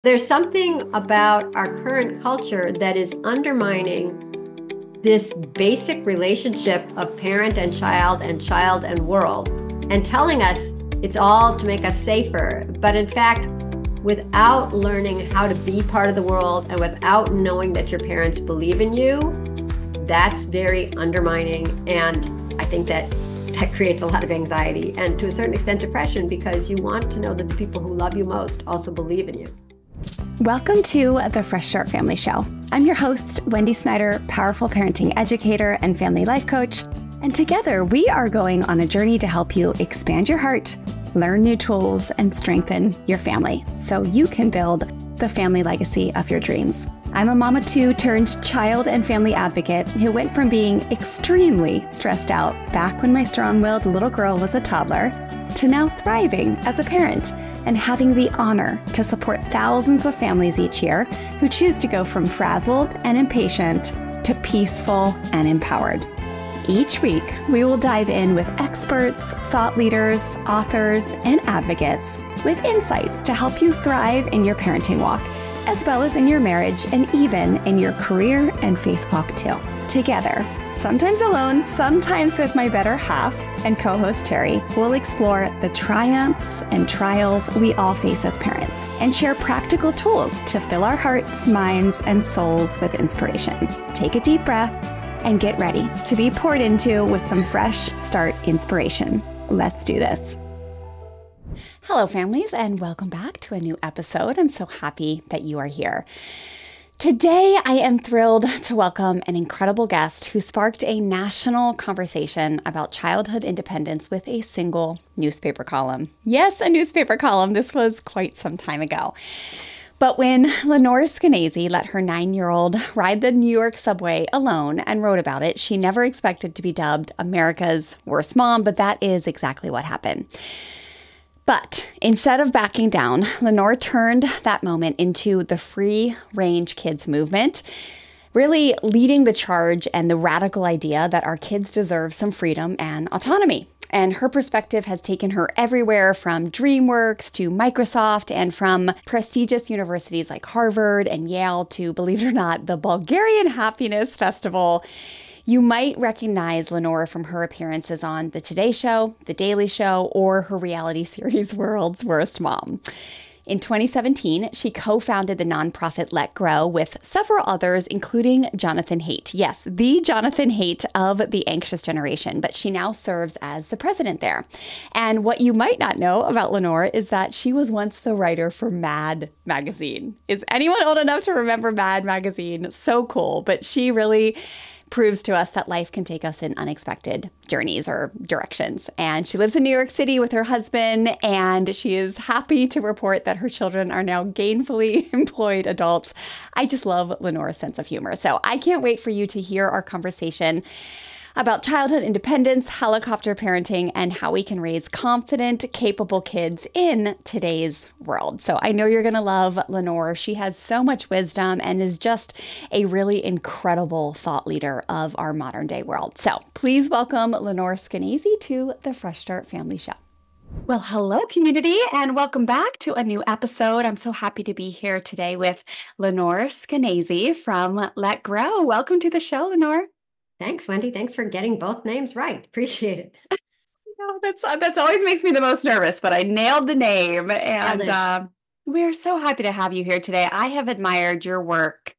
There's something about our current culture that is undermining this basic relationship of parent and child and world, and telling us it's all to make us safer. But in fact, without learning how to be part of the world and without knowing that your parents believe in you, that's very undermining. And I think that creates a lot of anxiety and to a certain extent depression, because you want to know that the people who love you most also believe in you. Welcome to the Fresh Start Family Show. I'm your host, Wendy Snyder, powerful parenting educator and family life coach. And together we are going on a journey to help you expand your heart, learn new tools, and strengthen your family so you can build the family legacy of your dreams. I'm a mama too turned child and family advocate who went from being extremely stressed out back when my strong-willed little girl was a toddler to now thriving as a parent and having the honor to support thousands of families each year who choose to go from frazzled and impatient to peaceful and empowered. Each week, we will dive in with experts, thought leaders, authors, and advocates with insights to help you thrive in your parenting walk, as well as in your marriage and even in your career and faith walk too. Together, sometimes alone, sometimes with my better half and co-host Terry, we'll explore the triumphs and trials we all face as parents and share practical tools to fill our hearts, minds, and souls with inspiration. Take a deep breath and get ready to be poured into with some fresh start inspiration. Let's do this. Hello, families, and welcome back to a new episode. I'm so happy that you are here. Today, I am thrilled to welcome an incredible guest who sparked a national conversation about childhood independence with a single newspaper column. Yes, a newspaper column. This was quite some time ago. But when Lenore Skenazy let her 9-year-old ride the New York subway alone and wrote about it, she never expected to be dubbed America's worst mom, but that is exactly what happened. But instead of backing down, Lenore turned that moment into the free range kids movement, really leading the charge and the radical idea that our kids deserve some freedom and autonomy. And her perspective has taken her everywhere from DreamWorks to Microsoft and from prestigious universities like Harvard and Yale to, believe it or not, the Bulgarian Happiness Festival. You might recognize Lenore from her appearances on The Today Show, The Daily Show, or her reality series World's Worst Mom. In 2017, she co-founded the nonprofit Let Grow with several others, including Jonathan Haidt. Yes, the Jonathan Haidt of the anxious generation, but she now serves as the president there. And what you might not know about Lenore is that she was once the writer for Mad magazine. Is anyone old enough to remember Mad magazine? So cool, but she really proves to us that life can take us in unexpected journeys or directions. And she lives in New York City with her husband, and she is happy to report that her children are now gainfully employed adults. I just love Lenore's sense of humor. So I can't wait for you to hear our conversation about childhood independence, helicopter parenting, and how we can raise confident, capable kids in today's world. So I know you're going to love Lenore. She has so much wisdom and is just a really incredible thought leader of our modern day world. So please welcome Lenore Skenazy to the Fresh Start Family Show. Well, hello, community, and welcome back to a new episode. I'm so happy to be here today with Lenore Skenazy from Let Grow. Welcome to the show, Lenore. Thanks, Wendy. Thanks for getting both names right. Appreciate it. No, that's always makes me the most nervous, but I nailed the name, and we're so happy to have you here today. I have admired your work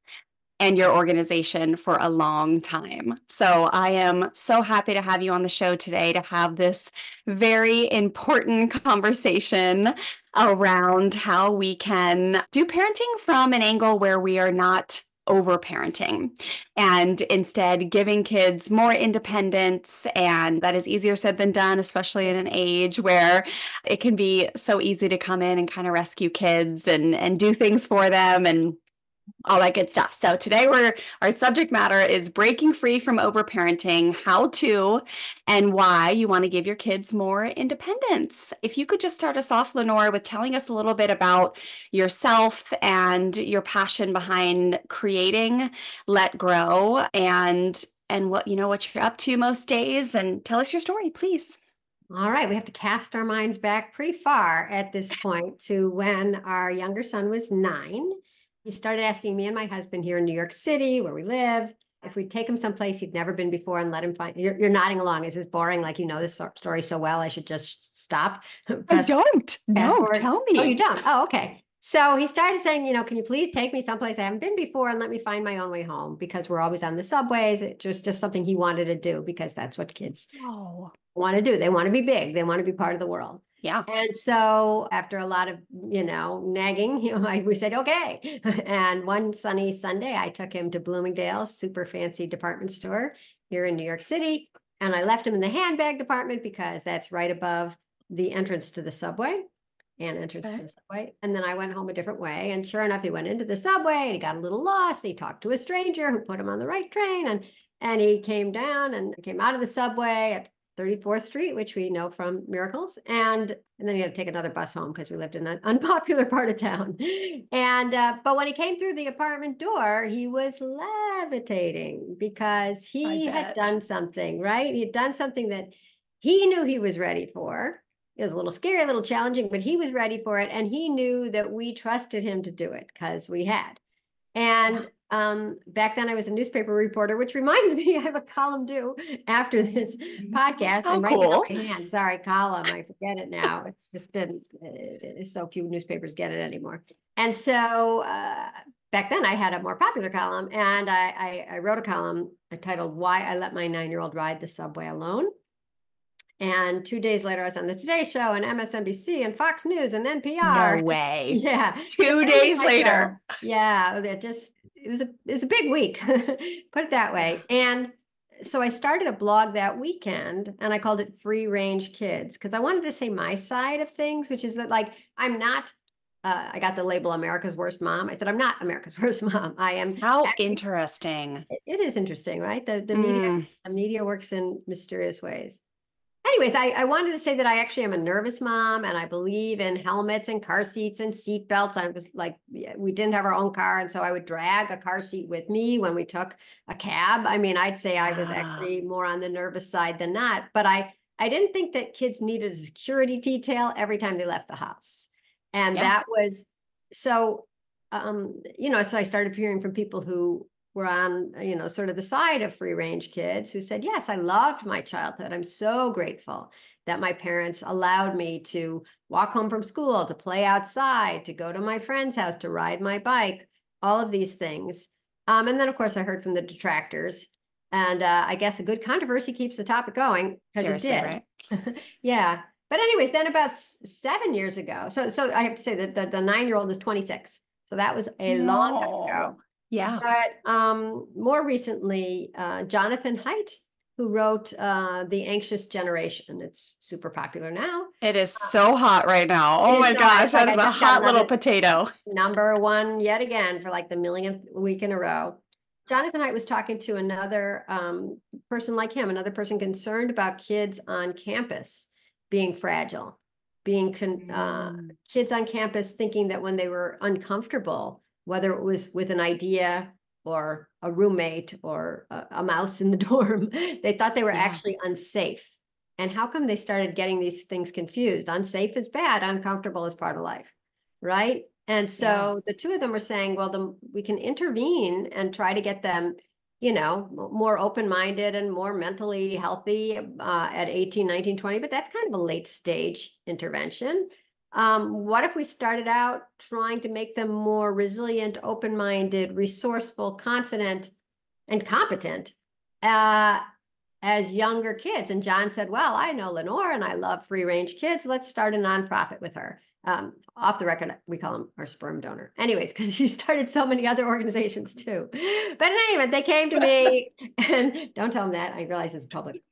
and your organization for a long time. So I am so happy to have you on the show today to have this very important conversation around how we can do parenting from an angle where we are not overparenting and instead giving kids more independence. And that is easier said than done, especially in an age where it can be so easy to come in and kind of rescue kids and do things for them and all that good stuff. So today our subject matter is breaking free from overparenting, how to and why you want to give your kids more independence. If you could just start us off, Lenore, with telling us a little bit about yourself and your passion behind creating Let Grow and what you're up to most days, and tell us your story, please. All right, we have to cast our minds back pretty far at this point to when our younger son was 9. He started asking me and my husband here in New York City, where we live, if we'd take him someplace he'd never been before and let him find. You're nodding along. Is this boring? Like you know this story so well, I should just stop. I don't. Fast No, forward. tell Oh, you me. don't? Oh, okay. So he started saying, can you please take me someplace I haven't been before and let me find my own way home because we're always on the subways. It just something he wanted to do because that's what kids Oh, want to do. They want to be big. They want to be part of the world. yeah. And so after a lot of, nagging, we said, okay. And one sunny Sunday, I took him to Bloomingdale's super fancy department store here in New York City. And I left him in the handbag department because that's right above the entrance to the subway and entrance to the subway. And then I went home a different way. And sure enough, he went into the subway and he got a little lost. And he talked to a stranger who put him on the right train. And he came down and came out of the subway at 34th Street, which we know from Miracles. And then he had to take another bus home because we lived in an unpopular part of town. And but when he came through the apartment door, he was levitating because he had done something, right? He had done something that he knew he was ready for. It was a little scary, a little challenging, but he was ready for it. And he knew that we trusted him to do it because we had. And back then I was a newspaper reporter, which reminds me I have a column due after this podcast. How I'm writing it cool. on my hand. Sorry, column. I forget it now. It's just been so few newspapers get it anymore. And so back then I had a more popular column and I wrote a column titled Why I Let My 9-Year-Old Ride the Subway Alone. And 2 days later, I was on the Today Show and MSNBC and Fox News and NPR. No way. Yeah. 2 days later. Yeah. It was a big week, put it that way. And so I started a blog that weekend and I called it Free Range Kids because I wanted to say my side of things, which is that like, I'm not, I got the label America's Worst Mom. I said, I'm not America's Worst Mom. I am. How interesting. It is interesting, right? The media works in mysterious ways. Anyways, I wanted to say that I actually am a nervous mom and I believe in helmets and car seats and seat belts. I was like, we didn't have our own car. And so I would drag a car seat with me when we took a cab. I mean, I'd say I was actually more on the nervous side than not, but I didn't think that kids needed a security detail every time they left the house. And that was, so, so I started hearing from people who were on, sort of the side of free range kids who said, yes, I loved my childhood. I'm so grateful that my parents allowed me to walk home from school, to play outside, to go to my friend's house, to ride my bike, all of these things. And then, of course, I heard from the detractors. And I guess a good controversy keeps the topic going because it did. Right? Yeah. But anyways, then about 7 years ago, so I have to say that the 9-year-old is 26. So that was a long time ago. Yeah. But more recently, Jonathan Haidt, who wrote The Anxious Generation. It's super popular now. It is so hot right now. Oh my gosh, that is a hot little potato. #1 yet again for like the millionth week in a row. Jonathan Haidt was talking to another person like him, another person concerned about kids on campus being fragile, being kids on campus thinking that when they were uncomfortable, whether it was with an idea or a roommate or a mouse in the dorm, they thought they were actually unsafe. And how come they started getting these things confused? Unsafe is bad, uncomfortable is part of life, right? And so the two of them were saying, well, we can intervene and try to get them, more open-minded and more mentally healthy at 18, 19, 20, but that's kind of a late stage intervention. What if we started out trying to make them more resilient, open-minded, resourceful, confident, and competent as younger kids? And John said, well, I know Lenore and I love free range kids. Let's start a nonprofit with her. Off the record, we call him our sperm donor. Anyways, because he started so many other organizations too. But in any event, they came to me and don't tell them that. I realize it's public.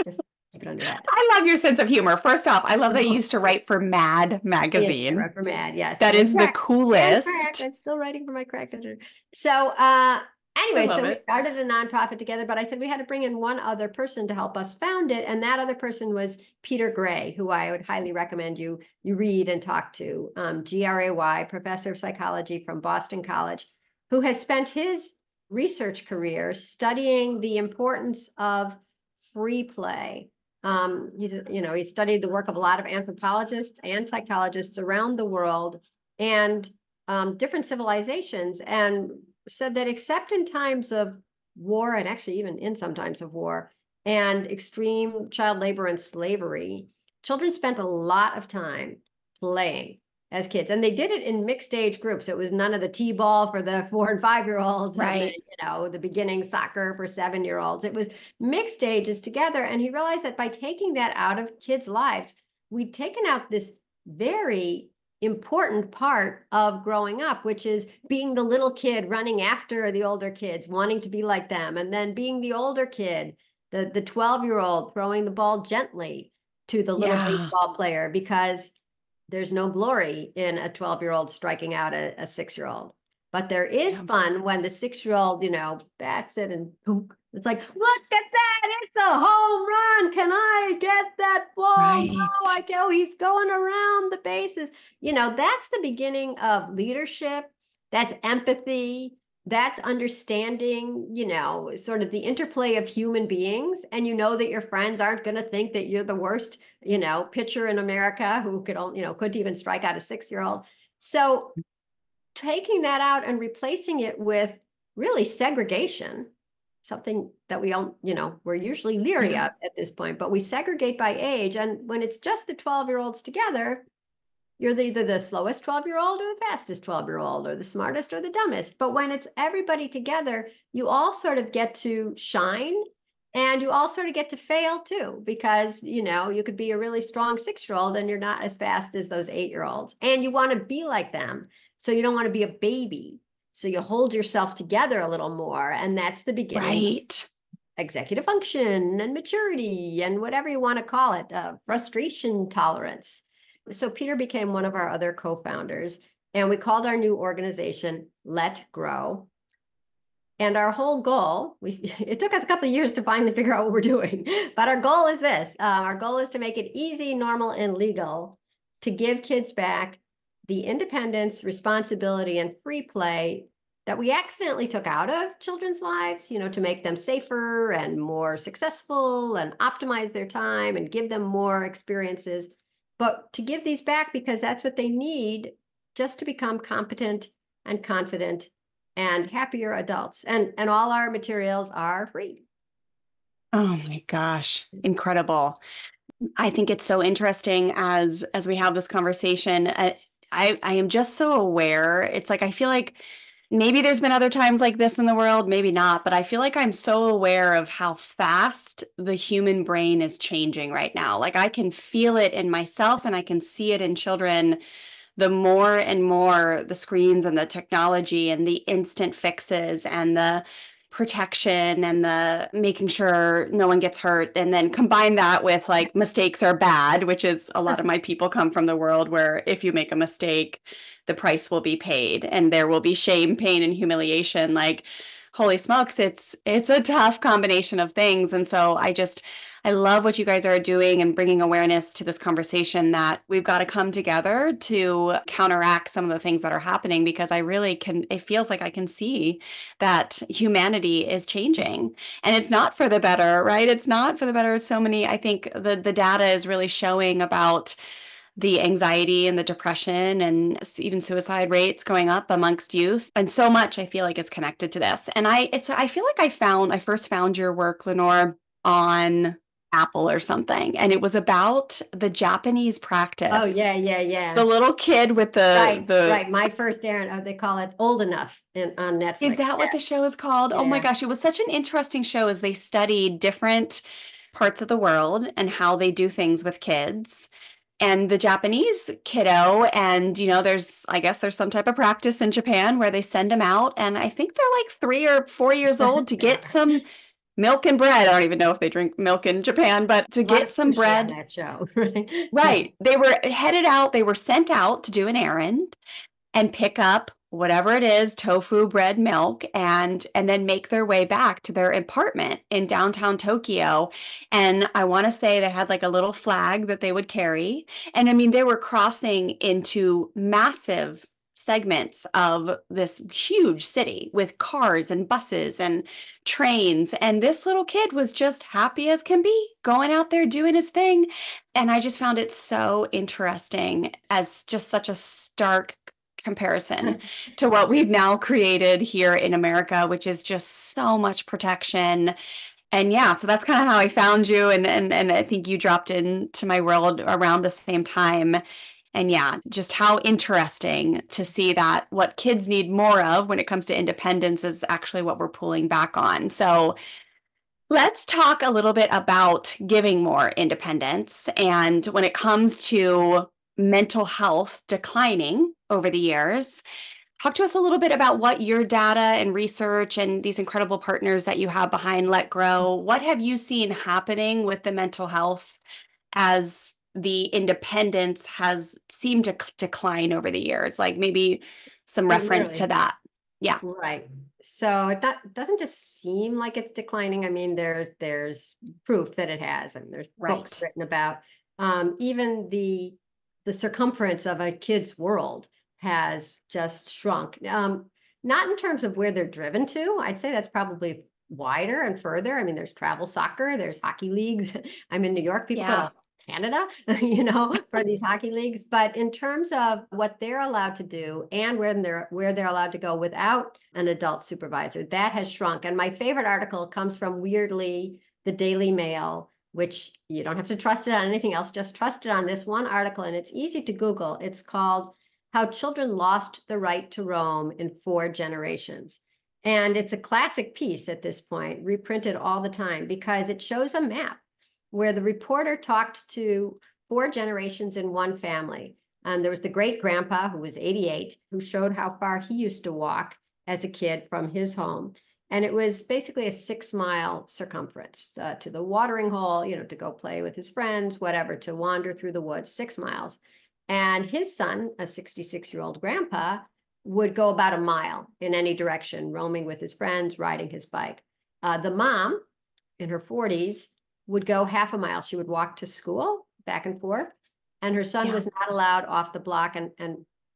Just keep it under that. I love your sense of humor. First off, I love that you used to write for Mad magazine. I for Mad, yes. That is the coolest. I'm still writing for my crack editor. So anyway, so we started a nonprofit together, but I said we had to bring in one other person to help us found it. And that other person was Peter Gray, who I would highly recommend you read and talk to. Gray, professor of psychology from Boston College, who has spent his research career studying the importance of free play He studied the work of a lot of anthropologists and psychologists around the world and different civilizations, and said that except in times of war, and actually even in some times of war, and extreme child labor and slavery, children spent a lot of time playing as kids. And they did it in mixed age groups. It was none of the t-ball for the 4 and 5-year-olds, Right. and the beginning soccer for 7-year-olds. It was mixed ages together. And he realized that by taking that out of kids' lives, we'd taken out this very important part of growing up, which is being the little kid running after the older kids, wanting to be like them, and then being the older kid, the 12-year-old throwing the ball gently to the little Yeah. baseball player, because there's no glory in a 12-year-old striking out a 6-year-old. But there is Yeah. fun when the 6-year-old, bats it and boom. It's like, look at that. It's a home run. Can I get that ball? No, I Right. go. He's going around the bases. That's the beginning of leadership. That's empathy. That's understanding, sort of the interplay of human beings. And that your friends aren't going to think that you're the worst pitcher in America who couldn't even strike out a 6-year-old. So taking that out and replacing it with really segregation, something that we don't, we're usually leery Yeah. of at this point, but we segregate by age. And when it's just the 12-year-olds together, you're either the slowest 12-year-old or the fastest 12-year-old or the smartest or the dumbest. But when it's everybody together, you all sort of get to shine, and you all sort of get to fail too, because, you could be a really strong 6-year-old and you're not as fast as those 8-year-olds. And you want to be like them. So you don't want to be a baby. So you hold yourself together a little more. And that's the beginning of Right. executive function and maturity and whatever you want to call it, frustration tolerance. So Peter became one of our other co-founders, and we called our new organization Let Grow. And our whole goal, it took us a couple of years to finally figure out what we're doing, but our goal is this. Our goal is to make it easy, normal, and legal to give kids back the independence, responsibility, and free play that we accidentally took out of children's lives, to make them safer and more successful and optimize their time and give them more experiences. But to give these back because that's what they need just to become competent and confident and happier adults. And all our materials are free. Oh my gosh. Incredible. I think it's so interesting as we have this conversation. I am just so aware. It's like I feel like maybe there's been other times like this in the world, maybe not, but I feel like I'm so aware of how fast the human brain is changing right now. Like I can feel it in myself and I can see it in children. The more and more the screens and the technology and the instant fixes and the protection and the making sure no one gets hurt, and then combine that with like mistakes are bad, which is a lot of my people come from the world where if you make a mistake the price will be paid and there will be shame, pain, and humiliation. Like holy smokes, it's a tough combination of things. And so I love what you guys are doing and bringing awareness to this conversation that we've got to come together to counteract some of the things that are happening, because it feels like I can see that humanity is changing and it's not for the better, right? It's not for the better. I think the data is really showing about the anxiety and the depression and even suicide rates going up amongst youth. And so much I feel like is connected to this. And I feel like I first found your work, Lenore, on Apple or something. And it was about the Japanese Oh, practice. yeah, yeah, yeah. The little kid with Right, the right. My first errand, they call it Old Enough on is Netflix. that what the show is called? Oh my Yeah. gosh, it was such an interesting show as they studied different parts of the world and how they do things with kids. And the Japanese kiddo, and I guess there's some type of practice in Japan where they send them out, and I think they're like 3 or 4 years old to get some milk and bread. I don't even know if they drink milk in Japan, but to A lot of get some sushi on bread. that show, right? Yeah. Right. They were sent out to do an errand and pick up whatever it is, tofu, bread, milk, and then make their way back to their apartment in downtown Tokyo. And I want to say they had like a little flag that they would carry. And I mean, they were crossing into massive segments of this huge city with cars and buses and trains. And this little kid was just happy as can be, going out there doing his thing. And I just found it so interesting as just such a stark comparison to what we've now created here in America, which is just so much protection. And yeah, so that's kind of how I found you. And I think you dropped into my world around the same time. And yeah, just how interesting to see that what kids need more of when it comes to independence is actually what we're pulling back on. So let's talk a little bit about giving more independence. And when it comes to mental health declining over the years, talk to us a little bit about what your data and research and these incredible partners that you have behind Let Grow, what have you seen happening with the mental health as the independence has seemed to decline over the years? Like maybe some reference to that. Yeah. Right. So it doesn't just seem like it's declining. I mean, there's proof that it has. I mean, there's books written about even the circumference of a kid's world has just shrunk. Not in terms of where they're driven to. I'd say that's probably wider and further. I mean, there's travel soccer, there's hockey leagues. I'm in New York, people go to Canada, for these hockey leagues. But in terms of what they're allowed to do and where they're allowed to go without an adult supervisor, that has shrunk. And my favorite article comes from, weirdly, the Daily Mail, which you don't have to trust it on anything else, just trust it on this one article. And it's easy to Google. It's called How Children Lost the Right to Roam in 4 Generations. And it's a classic piece at this point, reprinted all the time, because it shows a map where the reporter talked to 4 generations in one family. And there was the great grandpa, who was 88, who showed how far he used to walk as a kid from his home. And it was basically a 6-mile circumference to the watering hole, to go play with his friends, whatever, to wander through the woods, 6 miles. And his son, a 66-year-old grandpa, would go about a mile in any direction, roaming with his friends, riding his bike. The mom, in her 40s, would go half a mile. She would walk to school back and forth. And her son was not allowed off the block. And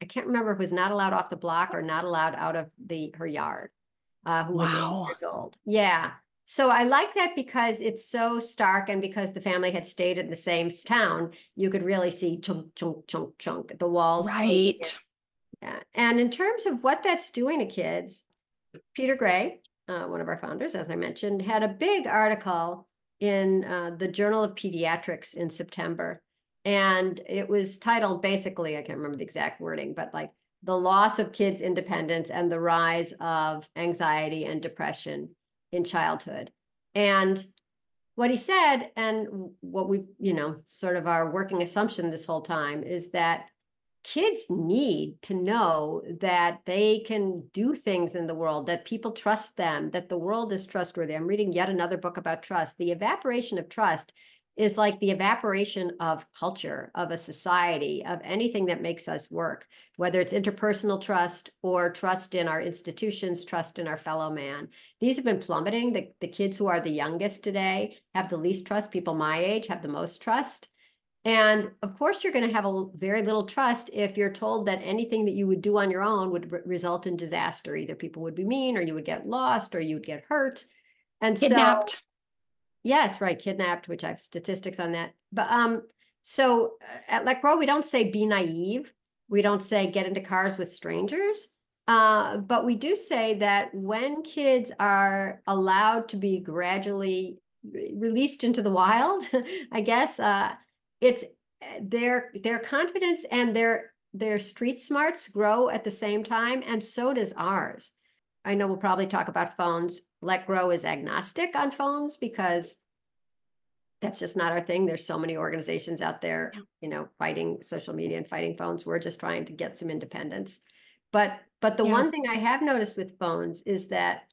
I can't remember if it was not allowed off the block or not allowed out of her yard, who was 8 years old. Yeah. So I like that because it's so stark, and because the family had stayed in the same town, you could really see chunk, chunk, chunk, chunk, the walls. Right. Yeah. And in terms of what that's doing to kids, Peter Gray, one of our founders, as I mentioned, had a big article in the Journal of Pediatrics in September. And it was titled, basically, I can't remember the exact wording, but like the loss of kids' independence and the rise of anxiety and depression in childhood. And what he said, and what we, sort of our working assumption this whole time, is that kids need to know that they can do things in the world, that people trust them, that the world is trustworthy. I'm reading yet another book about trust. The evaporation of trust is like the evaporation of culture, of a society, of anything that makes us work, whether it's interpersonal trust or trust in our institutions, trust in our fellow man. These have been plummeting. The kids who are the youngest today have the least trust. People my age have the most trust. And of course, you're going to have a very little trust if you're told that anything that you would do on your own would result in disaster. Either people would be mean, or you would get lost, or you would get hurt. And kidnapped. Yes, right. Kidnapped, which I have statistics on that. But so at Let Grow, we don't say be naive. We don't say get into cars with strangers. But we do say that when kids are allowed to be gradually released into the wild, I guess, it's their confidence and their street smarts grow at the same time, and so does ours. I know we'll probably talk about phones. Let Grow is agnostic on phones because that's just not our thing. There's so many organizations out there, fighting social media and fighting phones. We're just trying to get some independence. But the one thing I have noticed with phones is that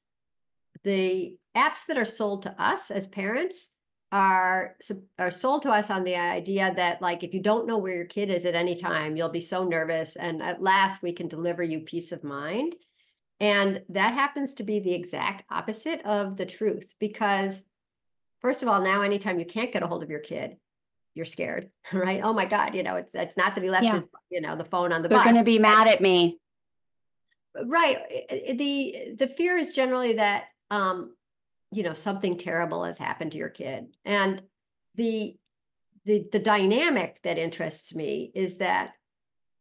the apps that are sold to us as parents are sold to us on the idea that, like, if you don't know where your kid is at any time, you'll be so nervous, and at last we can deliver you peace of mind. And that happens to be the exact opposite of the truth, because first of all, now anytime you can't get a hold of your kid, you're scared, right? Oh my God, it's not that he left his, the phone on the bus. They're going to be mad at me. Right. The fear is generally that something terrible has happened to your kid. And the the dynamic that interests me is that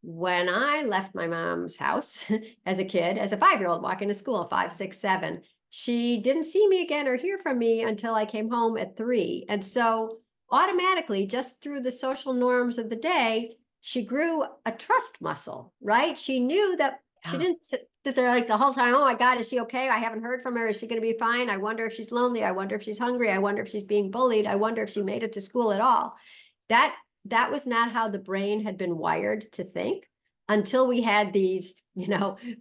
when I left my mom's house as a kid, as a 5-year-old walking to school, 5, 6, 7, she didn't see me again or hear from me until I came home at 3. And so automatically, just through the social norms of the day, she grew a trust muscle, right? She knew that she didn't sit there like the whole time, oh my God, is she okay? I haven't heard from her. Is she going to be fine? I wonder if she's lonely. I wonder if she's hungry. I wonder if she's being bullied. I wonder if she made it to school at all. That that was not how the brain had been wired to think until we had these,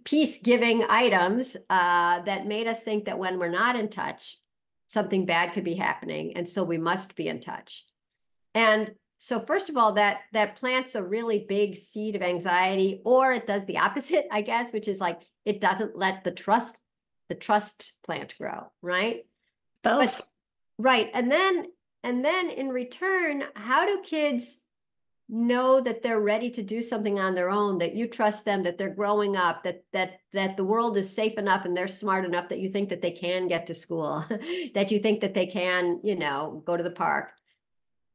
peace-giving items that made us think that when we're not in touch, something bad could be happening, and so we must be in touch. And so, first of all, that plants a really big seed of anxiety, or it does the opposite, I guess, which is like it doesn't let the trust plant grow, right? Both. But right, and then in return, how do kids know that they're ready to do something on their own, that you trust them, that they're growing up, that the world is safe enough and they're smart enough that you think that they can get to school, that you think that they can, go to the park,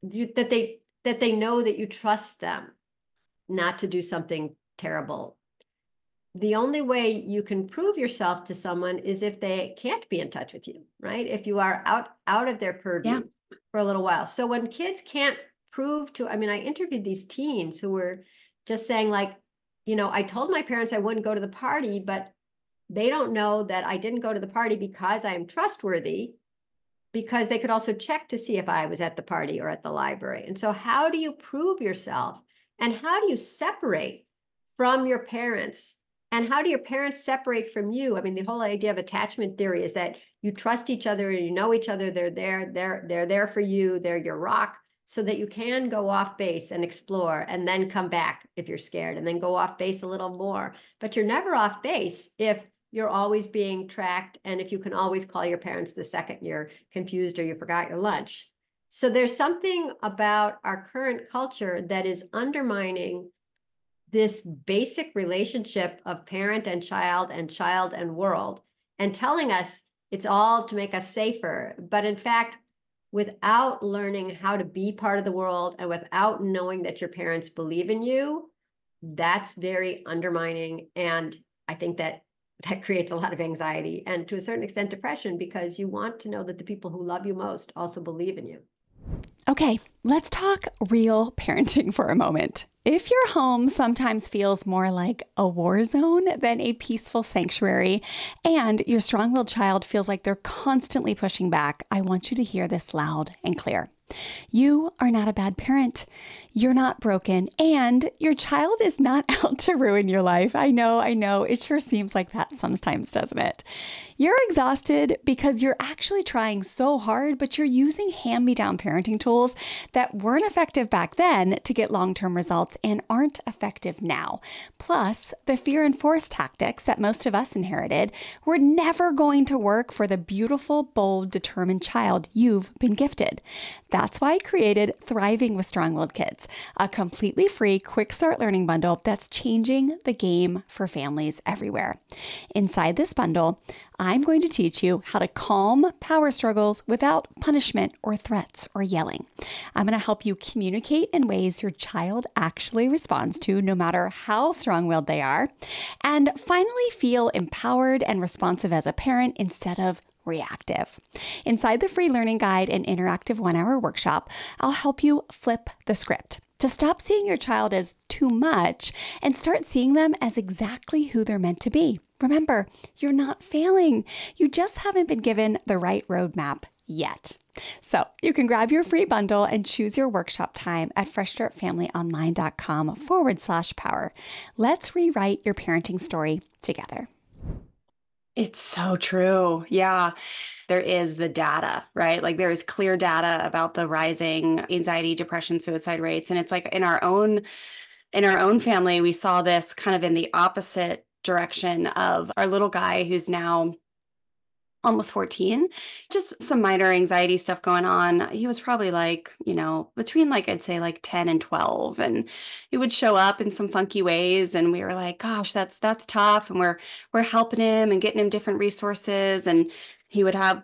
that they know that you trust them not to do something terrible. The only way you can prove yourself to someone is if they can't be in touch with you, right? If you are out of their purview for a little while. So when kids can't prove to, I interviewed these teens who were just saying like, I told my parents I wouldn't go to the party, but they don't know that I didn't go to the party because I am trustworthy, because they could also check to see if I was at the party or at the library. And so how do you prove yourself? And how do you separate from your parents? And how do your parents separate from you? The whole idea of attachment theory is that you trust each other, you know each other, they're there for you, they're your rock, so that you can go off base and explore and then come back if you're scared and then go off base a little more. But you're never off base if you're always being tracked, and if you can always call your parents the second you're confused or you forgot your lunch. So there's something about our current culture that is undermining this basic relationship of parent and child and world, and telling us it's all to make us safer. But in fact, without learning how to be part of the world and without knowing that your parents believe in you, that's very undermining. And I think that creates a lot of anxiety and, to a certain extent, depression, because you want to know that the people who love you most also believe in you. Okay, let's talk real parenting for a moment. If your home sometimes feels more like a war zone than a peaceful sanctuary, and your strong-willed child feels like they're constantly pushing back, I want you to hear this loud and clear. You are not a bad parent. You're not broken, and your child is not out to ruin your life. I know. It sure seems like that sometimes, doesn't it? You're exhausted because you're actually trying so hard, but you're using hand-me-down parenting tools that weren't effective back then to get long-term results and aren't effective now. Plus, the fear and force tactics that most of us inherited were never going to work for the beautiful, bold, determined child you've been gifted. That's why I created Thriving with Strong-Willed Kids, a completely free quick start learning bundle that's changing the game for families everywhere. Inside this bundle, I'm going to teach you how to calm power struggles without punishment or threats or yelling. I'm going to help you communicate in ways your child actually responds to, no matter how strong-willed they are, and finally feel empowered and responsive as a parent instead of reactive. Inside the free learning guide and interactive 1-hour workshop, I'll help you flip the script to stop seeing your child as too much and start seeing them as exactly who they're meant to be. Remember, you're not failing. You just haven't been given the right roadmap yet. So you can grab your free bundle and choose your workshop time at freshstartfamilyonline.com/power. Let's rewrite your parenting story together. It's so true. Yeah. There is the data, right? Like there is clear data about the rising anxiety, depression, suicide rates. And it's like in our own family, we saw this kind of in the opposite direction of our little guy who's now almost 14, just some minor anxiety stuff going on. He was probably like, between like, I'd say like 10 and 12. And he would show up in some funky ways. And we were like, gosh, that's tough. And we're helping him and getting him different resources. And he would have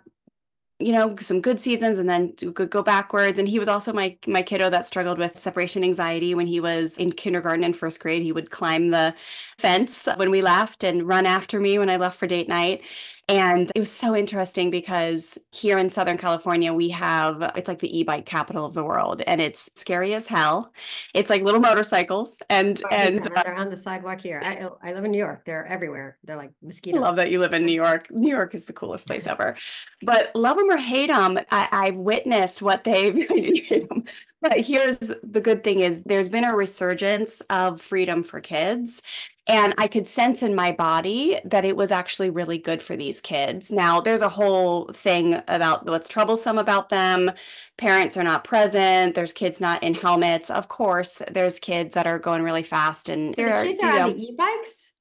some good seasons and then could go backwards. And he was also my kiddo that struggled with separation anxiety when he was in kindergarten and first grade. He would climb the fence when we left and run after me when I left for date night. And it was so interesting because here in Southern California, it's like the e-bike capital of the world, and it's scary as hell. It's like little motorcycles and Oh, I hate them. They're on the sidewalk here. I live in New York. They're everywhere. They're like I mosquitoes. love that you live in New York. New York is the coolest place ever. But love them or hate them, I've witnessed what they've hate them. But here's the good thing is there's been a resurgence of freedom for kids. And I could sense in my body that it was actually really good for these kids. Now, there's a whole thing about what's troublesome about them. Parents are not present. There's kids not in helmets. Of course, there's kids that are going really fast and So the kids are on the e-bikes?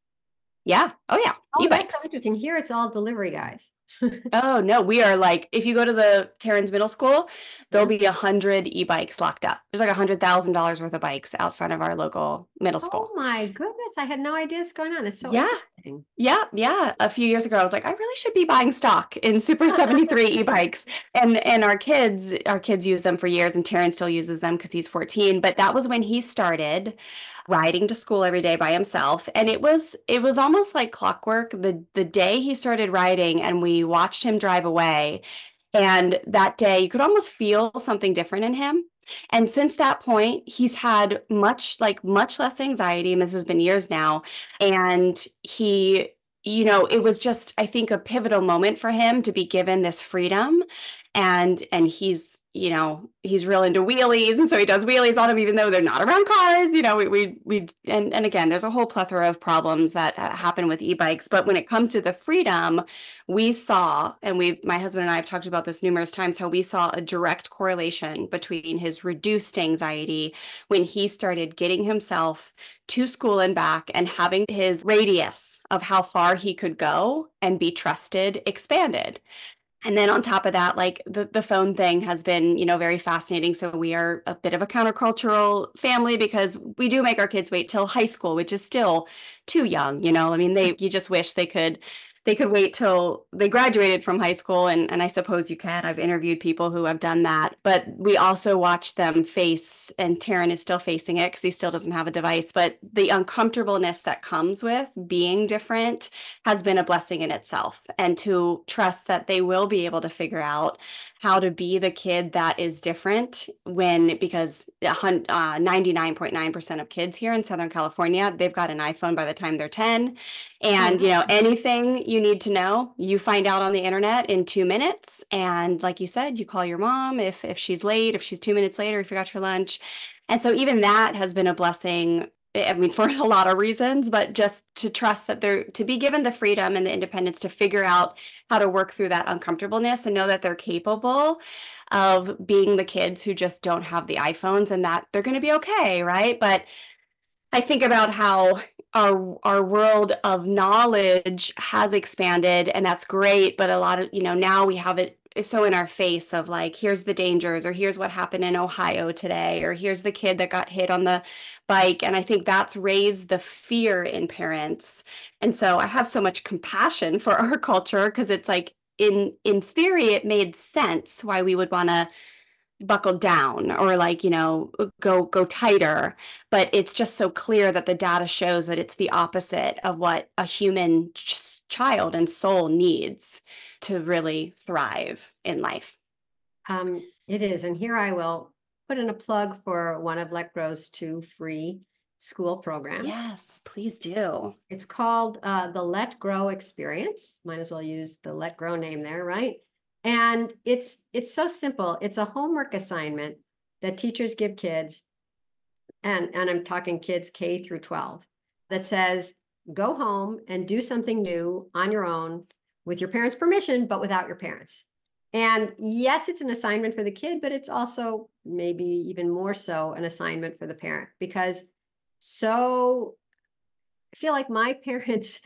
yeah. Oh, yeah. Oh, that's so E-bikes. interesting. Here it's all delivery guys. Oh, no. We are like, if you go to the Terrence Middle School, there'll Yeah. be 100 e-bikes locked up. There's like $100,000 worth of bikes out front of our local middle Oh school. my goodness. I had no idea what's going on. It's so Yeah. interesting. Yeah. Yeah. A few years ago, I was like, I really should be buying stock in Super 73 e-bikes. And our kids use them for years, and Terrence still uses them because he's 14. But that was when he started riding to school every day by himself. And it was almost like clockwork. The day he started riding and we watched him drive away, and that day you could almost feel something different in him. And since that point, he's had much less anxiety, and this has been years now. And it was just, I think, a pivotal moment for him to be given this freedom. And he's real into wheelies, and so he does wheelies on them even though they're not around cars. And again, there's a whole plethora of problems that happen with e-bikes, but when it comes to the freedom, we saw, and my husband and I have talked about this numerous times, how we saw a direct correlation between his reduced anxiety when he started getting himself to school and back and having his radius of how far he could go and be trusted expanded. And then on top of that, like the phone thing has been, very fascinating. So we are a bit of a countercultural family because we do make our kids wait till high school, which is still too young. I mean, you just wish they could wait till they graduated from high school. And I suppose you can. I've interviewed people who have done that. But we also watch them face, and Taryn is still facing it because he still doesn't have a device, but the uncomfortableness that comes with being different has been a blessing in itself. And to trust that they will be able to figure out how to be the kid that is different because 99.9% of kids here in Southern California, they've got an iPhone by the time they're 10. And, Oh, anything you need to know, you find out on the internet in 2 minutes. And like you said, you call your mom if she's late, if she's 2 minutes later, if you got your lunch. And so even that has been a blessing. I mean, for a lot of reasons, but just to trust that to be given the freedom and the independence to figure out how to work through that uncomfortableness and know that they're capable of being the kids who just don't have the iPhones, and that they're going to be okay, right? But I think about how our world of knowledge has expanded, and that's great. But a lot of, now we have it so in our face of like, here's the dangers, or here's what happened in Ohio today, or here's the kid that got hit on the bike. And I think that's raised the fear in parents. And so I have so much compassion for our culture because it's like, in theory, it made sense why we would want to buckle down or like, go tighter. But it's just so clear that the data shows that it's the opposite of what a human child and soul needs to really thrive in life. it is. And here I will put in a plug for one of Let Grow's 2 free school programs. Yes, please do. It's called the Let Grow Experience. Might as well use the Let Grow name there, right? And it's so simple. It's a homework assignment that teachers give kids, and I'm talking kids K through 12, that says, go home and do something new on your own with your parents' permission, but without your parents. And yes, it's an assignment for the kid, but it's also maybe even more so an assignment for the parent, because I feel like my parents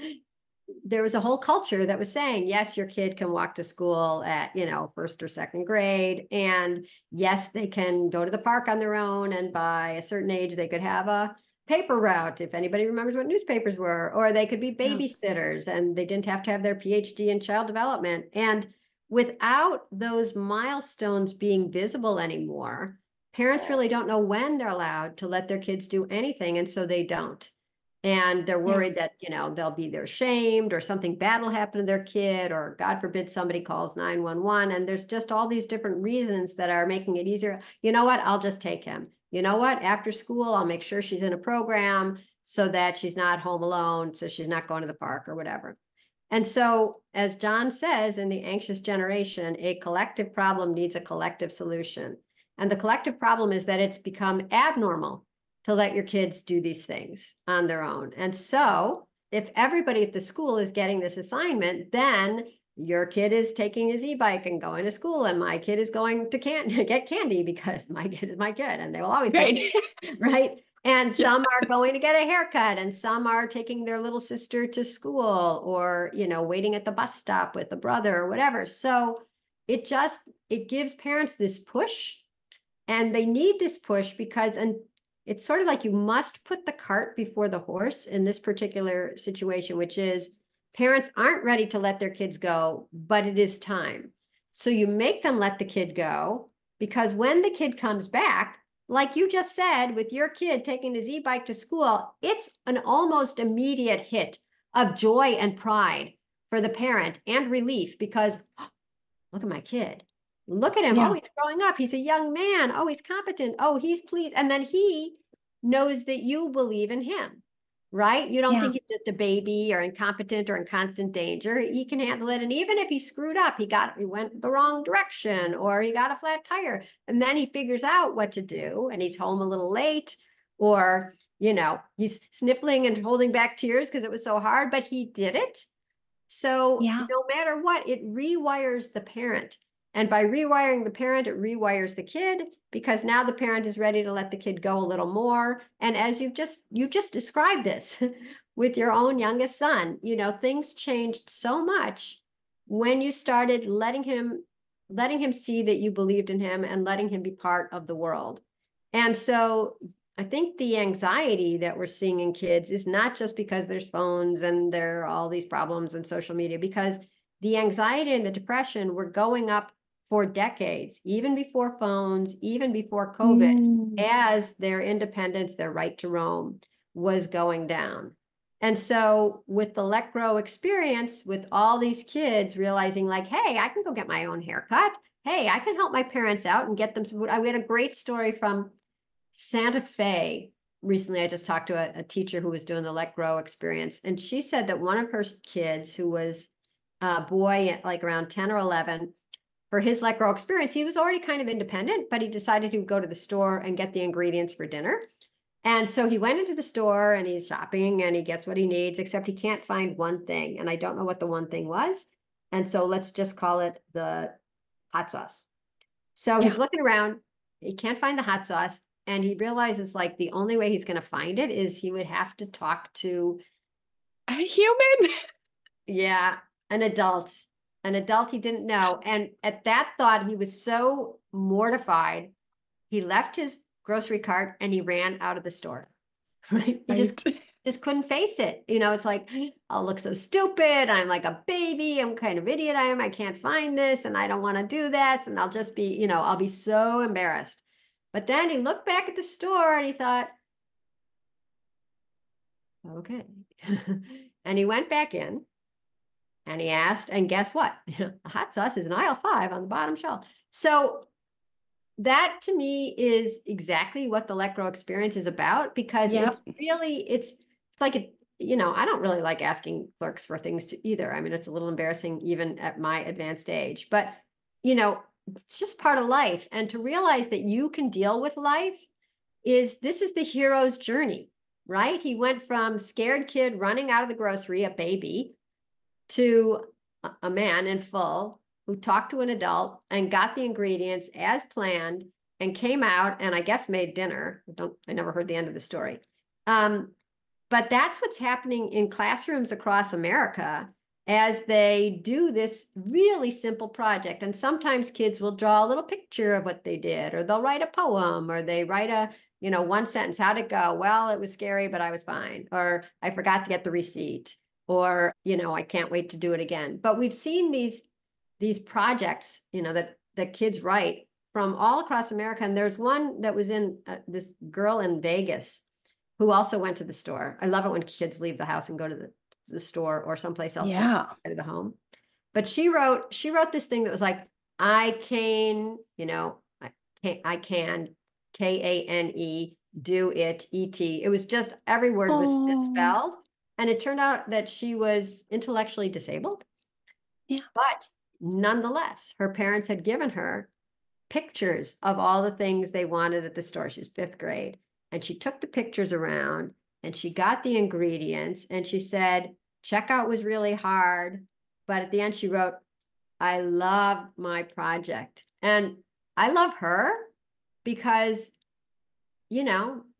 there was a whole culture that was saying, yes, your kid can walk to school at, first or second grade. And yes, they can go to the park on their own. And by a certain age, they could have a paper route, if anybody remembers what newspapers were, or they could be babysitters and they didn't have to have their PhD in child development. And without those milestones being visible anymore, parents really don't know when they're allowed to let their kids do anything. And so they don't. And they're worried that, they'll be they're shamed or something bad will happen to their kid, or God forbid somebody calls 911. And there's just all these different reasons that are making it easier. You know what? I'll just take him. You know what? After school, I'll make sure she's in a program so that she's not home alone, so she's not going to the park or whatever. And so, as John says in The Anxious Generation, a collective problem needs a collective solution. And the collective problem is that it's become abnormal to let your kids do these things on their own. And so if everybody at the school is getting this assignment, then your kid is taking his e-bike and going to school, and my kid is going to get candy because my kid is my kid and they will always get candy, right? And some are going to get a haircut, and some are taking their little sister to school, or, waiting at the bus stop with a brother or whatever. So it gives parents this push, and they need this push because, and it's sort of like you must put the cart before the horse in this particular situation, which is parents aren't ready to let their kids go, but it is time. So you make them let the kid go, because when the kid comes back, like you just said, with your kid taking his e-bike to school, it's an almost immediate hit of joy and pride for the parent and relief, because look at my kid. Look at him. Yeah. Oh, he's growing up. He's a young man. Oh, he's competent. Oh, he's pleased. And then he knows that you believe in him, right? You don't think he's just a baby or incompetent or in constant danger. He can handle it. And even if he screwed up, he went the wrong direction, or he got a flat tire, and then he figures out what to do, and he's home a little late, or, he's sniffling and holding back tears because it was so hard, but he did it. So no matter what, it rewires the parent. And by rewiring the parent, it rewires the kid, because now the parent is ready to let the kid go a little more. And as you just described this with your own youngest son, things changed so much when you started letting him see that you believed in him and letting him be part of the world. And so I think the anxiety that we're seeing in kids is not just because there's phones and there are all these problems and social media, because the anxiety and the depression were going up for decades, even before phones, even before COVID, as their independence, their right to roam was going down. And so with the Let Grow experience, with all these kids realizing like, hey, I can go get my own haircut. Hey, I can help my parents out and get them some food. We had a great story from Santa Fe recently. I just talked to a teacher who was doing the Let Grow experience, and she said that one of her kids, who was a boy like around 10 or 11, for his Let Grow experience, he was already kind of independent, but he decided to go to the store and get the ingredients for dinner. And so he went into the store and he's shopping and he gets what he needs, except he can't find one thing. And I don't know what the one thing was. And so let's just call it the hot sauce. So he's looking around, he can't find the hot sauce. And he realizes like the only way he's going to find it is he would have to talk to a human. Yeah, an adult he didn't know. And at that thought, he was so mortified. He left his grocery cart and he ran out of the store. Right? He just couldn't face it. It's like, I'll look so stupid. I'm like a baby. I'm kind of idiot. I am. I can't find this, and I don't want to do this. And I'll just be, I'll be so embarrassed. But then he looked back at the store and he thought, okay. And he went back in and he asked, and guess what? The hot sauce is in aisle 5 on the bottom shelf. So that to me is exactly what the Let Grow experience is about, because it's really, it's like, I don't really like asking clerks for things either. I mean, it's a little embarrassing even at my advanced age, but it's just part of life. And to realize that you can deal with life this is the hero's journey, right? He went from scared kid running out of the grocery, a baby, to a man in full who talked to an adult and got the ingredients as planned and came out and I guess made dinner. I never heard the end of the story. But that's what's happening in classrooms across America as they do this really simple project. And sometimes kids will draw a little picture of what they did, or they'll write a poem, or they write a, one sentence. How'd it go? Well, it was scary, but I was fine. Or I forgot to get the receipt. Or, I can't wait to do it again. But we've seen these projects, that kids write from all across America. And there's one that was in this girl in Vegas who also went to the store. I love it when kids leave the house and go to the store or someplace else just Yeah. to the home. But she wrote this thing that was like, I can, I can, Kane, do it, et. It was just every word was Oh, misspelled. And it turned out that she was intellectually disabled. yeah. But nonetheless, her parents had given her pictures of all the things they wanted at the store. She's fifth grade. And she took the pictures around and she got the ingredients and she said, checkout was really hard. But at the end, she wrote, I love my project. And I love her because,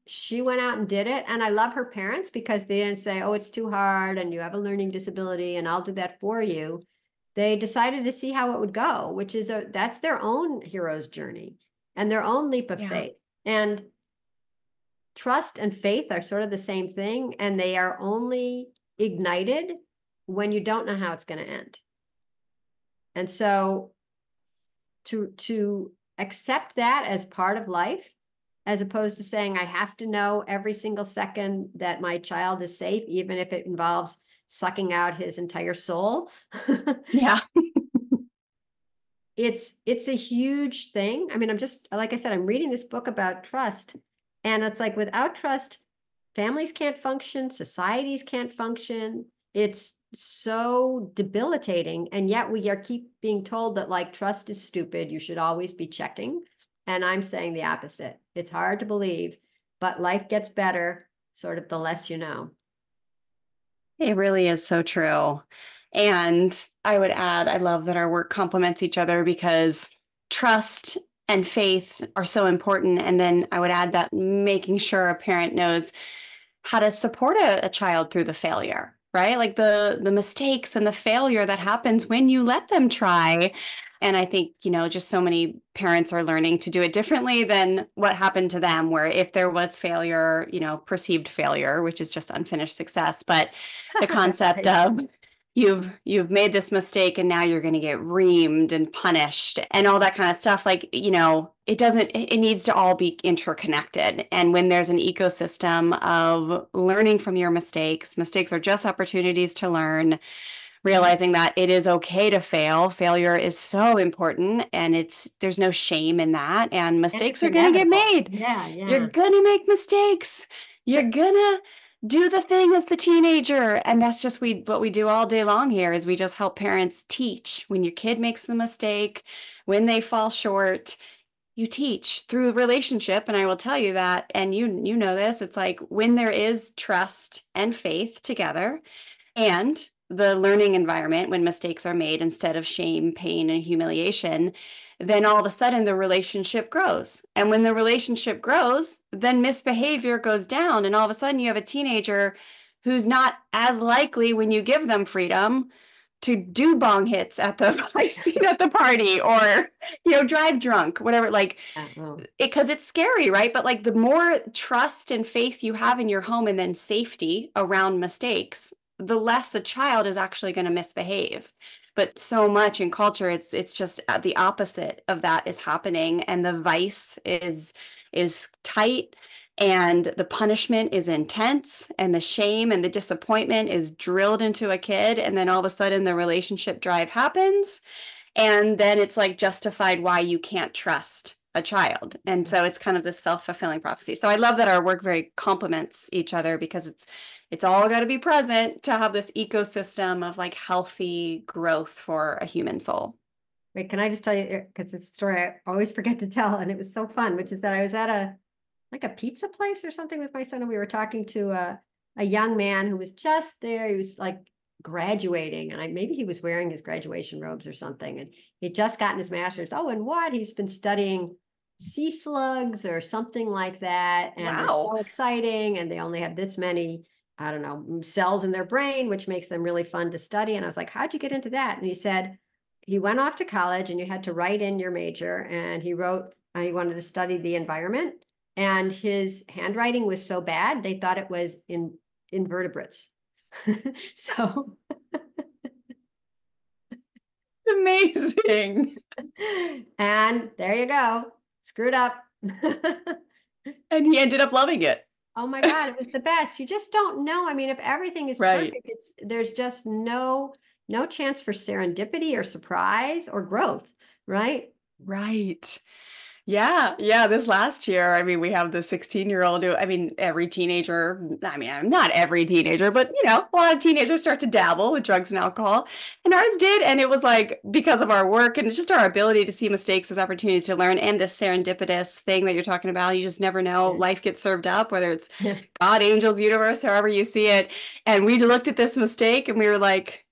she went out and did it. And I love her parents because they didn't say, oh, it's too hard and you have a learning disability and I'll do that for you. They decided to see how it would go, which is that's their own hero's journey and their own leap of Yeah. faith. And trust and faith are sort of the same thing, and they are only ignited when you don't know how it's going to end. And so to accept that as part of life, as opposed to saying I have to know every single second that my child is safe, even if it involves sucking out his entire soul. Yeah. It's a huge thing. I mean, I'm just, like I said, I'm reading this book about trust, and it's like without trust, families can't function, societies can't function. It's so debilitating. And yet we keep being told that like trust is stupid. You should always be checking. And I'm saying the opposite. It's hard to believe, but life gets better sort of the less you know. It really is so true. And I would add, I love that our work complements each other because trust and faith are so important. And then I would add that making sure a parent knows how to support a child through the failure, right? Like the mistakes and the failure that happens when you let them try. And I think, just so many parents are learning to do it differently than what happened to them, where if there was failure, perceived failure, which is just unfinished success, but the concept Right. of you've made this mistake and now you're going to get reamed and punished and all that kind of stuff, like, it needs to all be interconnected. And when there's an ecosystem of learning from your mistakes are just opportunities to learn, realizing that it is okay to fail. Failure is so important, and there's no shame in that, and And it's mistakes are going to get inevitable. made. Yeah, You're yeah. going to make mistakes. So You're going to do the thing as the teenager, and that's just what we do all day long here is we just help parents teach. When your kid makes the mistake, when they fall short, you teach through relationship. And I will tell you that, and you know this, it's like when there is trust and faith together, and the learning environment, when mistakes are made instead of shame, pain, and humiliation, then all of a sudden the relationship grows. And when the relationship grows, then misbehavior goes down. And all of a sudden you have a teenager who's not as likely, when you give them freedom, to do bong hits at the at the party, or drive drunk, whatever, like, well, because it's scary, right? But like the more trust and faith you have in your home, and then safety around mistakes, the less a child is actually going to misbehave. But so much in culture, it's just the opposite of that is happening, and the vice is tight, and the punishment is intense, and the shame and the disappointment is drilled into a kid, and then all of a sudden the relationship drive happens, and then it's like justified why you can't trust a child. And so it's kind of this self-fulfilling prophecy. So I love that our work very complements each other, because it's all got to be present to have this ecosystem of like healthy growth for a human soul. wait, can I just tell you, because it's a story I always forget to tell, and it was so fun, which is that I was at a pizza place or something with my son, and we were talking to a young man who was just there. He was like graduating, and maybe he was wearing his graduation robes or something, and he'd just gotten his master's. Oh, and what? He's been studying sea slugs or something like that, and they're Wow. so exciting, and they only have this many I don't know, cells in their brain, which makes them really fun to study. And I was like, how'd you get into that? And he said, he went off to college and you had to write in your major. And he wrote, he wanted to study the environment. And his handwriting was so bad, they thought it was in invertebrates. So it's amazing. and there you go, screwed up. And he ended up loving it. Oh my God, it was the best. You just don't know. I mean, if everything is Right. perfect, there's just no chance for serendipity or surprise or growth, right? Right. Yeah. Yeah. This last year, I mean, we have the 16-year-old who, I mean, every teenager, I mean, not every teenager, but, a lot of teenagers start to dabble with drugs and alcohol. And ours did. And it was like because of our work and just our ability to see mistakes as opportunities to learn and this serendipitous thing that you're talking about. You just never know. Yeah. Life gets served up, whether it's God, angels, universe, however you see it. And we looked at this mistake and we were like,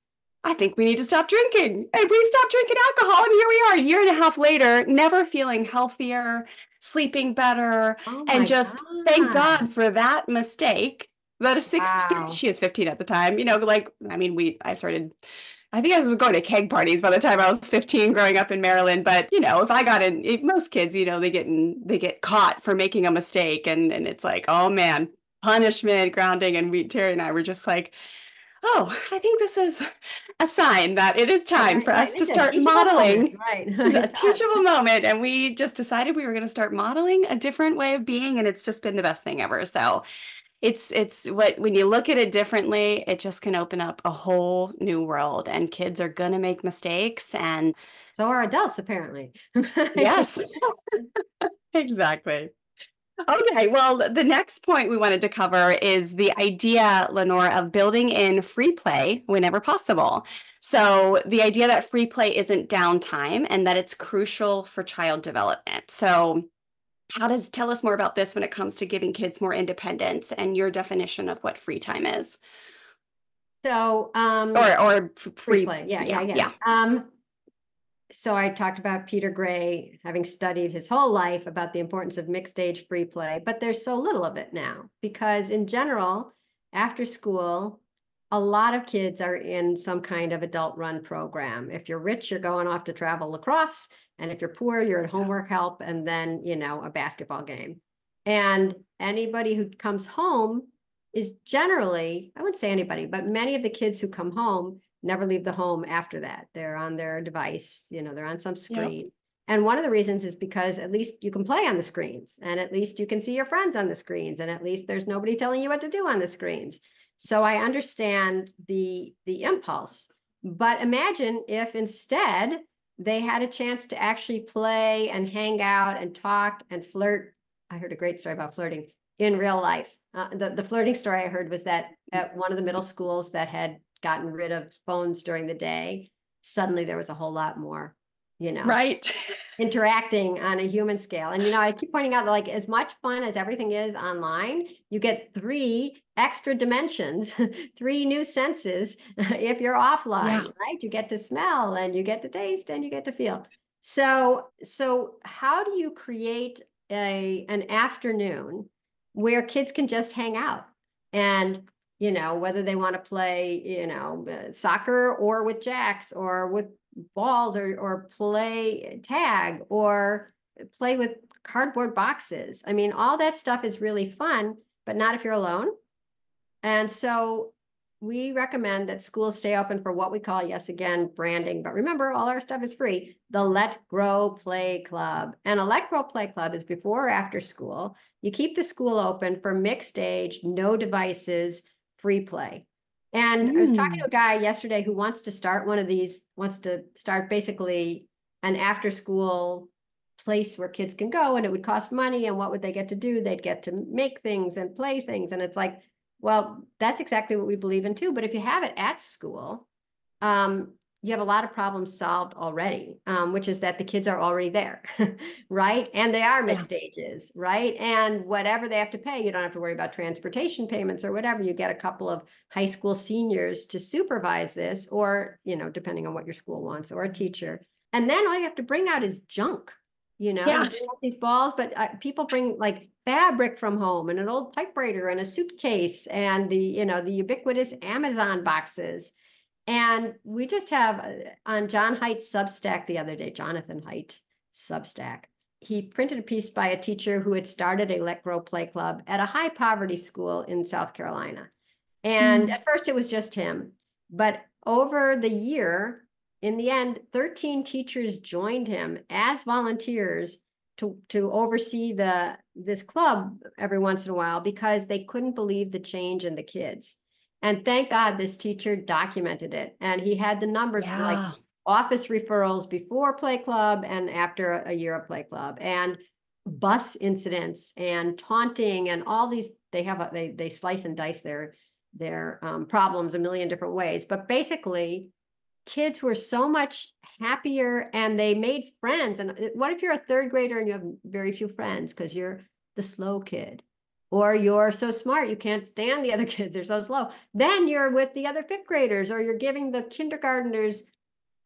I think we need to stop drinking. And we stopped drinking alcohol. And here we are, a year and a half later, never feeling healthier, sleeping better. Oh And my just thank God. God for that mistake. That a Wow. she was 15 at the time. I mean, I think I was going to keg parties by the time I was 15 growing up in Maryland. But, if most kids, they get caught for making a mistake. And it's like, oh man, punishment, grounding. And Terry and I were just like, oh, I think this is a sign that it is Right, time right, for right. us to It's a start teachable moment, modeling. right? It's a It does. teachable moment. And we just decided we were going to start modeling a different way of being. And it's just been the best thing ever. So when you look at it differently, it just can open up a whole new world. And kids are going to make mistakes. And So are adults, apparently. yes, exactly. Okay, well, the next point we wanted to cover is the idea, Lenore, of building in free play whenever possible. So the idea that free play isn't downtime and that it's crucial for child development. So tell us more about this when it comes to giving kids more independence and your definition of what free time is. So, Or free free, play. Yeah, yeah, yeah, yeah. yeah. So I talked about Peter Gray, having studied his whole life about the importance of mixed age free play, but there's so little of it now because in general, after school, a lot of kids are in some kind of adult run program. If you're rich, you're going off to travel lacrosse. And if you're poor, you're at homework help and then, a basketball game. And anybody who comes home is generally, I wouldn't say anybody, but many of the kids who come home never leave the home after that. They're on their device, they're on some Yep. screen. And one of the reasons is because at least you can play on the screens and at least you can see your friends on the screens and at least there's nobody telling you what to do on the screens. So I understand the impulse, but imagine if instead they had a chance to actually play and hang out and talk and flirt. I heard a great story about flirting in real life. The flirting story I heard was that at one of the middle schools that had gotten rid of phones during the day, suddenly there was a whole lot more, Right. interacting on a human scale. And, I keep pointing out that like as much fun as everything is online, you get 3 extra dimensions, 3 new senses if you're offline, Yeah. right? You get to smell and you get to taste and you get to feel. So how do you create an afternoon where kids can just hang out and whether they want to play, soccer or with jacks or with balls or play tag or play with cardboard boxes. I mean, all that stuff is really fun, but not if you're alone. And so we recommend that schools stay open for what we call, yes, again, branding. But remember, all our stuff is free. The Let Grow Play Club. And a Let Grow Play Club is before or after school. You keep the school open for mixed age, no devices, free play. And I was talking to a guy yesterday who wants to start one of these, wants to start basically an after school place where kids can go and it would cost money. And what would they get to do? They'd get to make things and play things. And it's like, well, that's exactly what we believe in too. But if you have it at school, you have a lot of problems solved already, which is that the kids are already there, right? And they are mixed ages, right? And whatever they have to pay, you don't have to worry about transportation payments or whatever. You get a couple of high school seniors to supervise this, or, depending on what your school wants, or a teacher. And then all you have to bring out is junk. and Yeah. bring out these balls, but people bring like fabric from home and an old typewriter and a suitcase and the ubiquitous Amazon boxes. And we just have on John Haidt's Substack the other day, Jonathan Haidt Substack, he printed a piece by a teacher who had started a Let Grow Play Club at a high poverty school in South Carolina. And at first it was just him, but over the year, in the end, 13 teachers joined him as volunteers to oversee this club every once in a while because they couldn't believe the change in the kids. And thank God this teacher documented it. And he had the numbers for like office referrals before Play Club and after a year of Play Club, and bus incidents and taunting and all these. They slice and dice their problems a million different ways. But basically, kids were so much happier and they made friends. And what if you're a third grader and you have very few friends because you're the slow kid? Or you're so smart, you can't stand the other kids, they're so slow. Then you're with the other fifth graders, or you're giving the kindergartners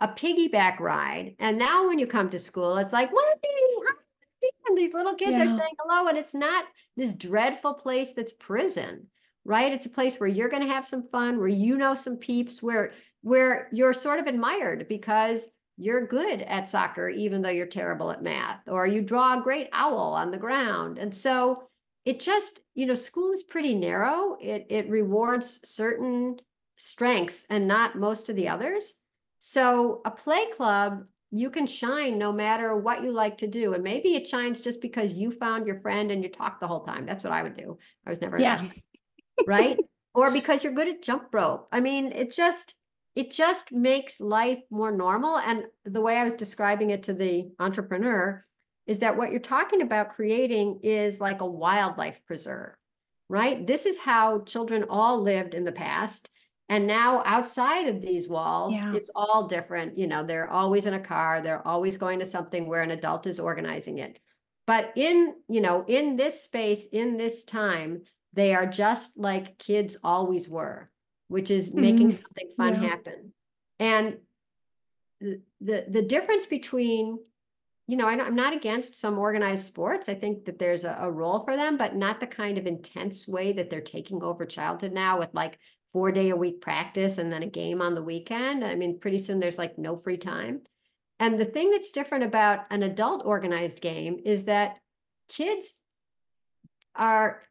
a piggyback ride. And now when you come to school, it's like, Wendy, and these little kids are saying hello. And it's not this dreadful place that's prison, right? It's a place where you're going to have some fun, where some peeps, where you're sort of admired because you're good at soccer, even though you're terrible at math, or you draw a great owl on the ground. And so it just, school is pretty narrow. It rewards certain strengths and not most of the others. So a play club, you can shine no matter what you like to do. And maybe it shines just because you found your friend and you talk the whole time. That's what I would do. I was never an athlete, right? Or because you're good at jump rope. I mean, it just makes life more normal. And the way I was describing it to the entrepreneur is that what you're talking about creating is like a wildlife preserve, right? This is how children all lived in the past. And now outside of these walls, it's all different. They're always in a car. They're always going to something where an adult is organizing it. But in this space, in this time, they are just like kids always were, which is making something fun happen. And the difference between, I'm not against some organized sports. I think that there's a role for them, but not the kind of intense way that they're taking over childhood now with like 4-day-a-week practice and then a game on the weekend. I mean, pretty soon there's like no free time. And the thing that's different about an adult organized game is that kids they're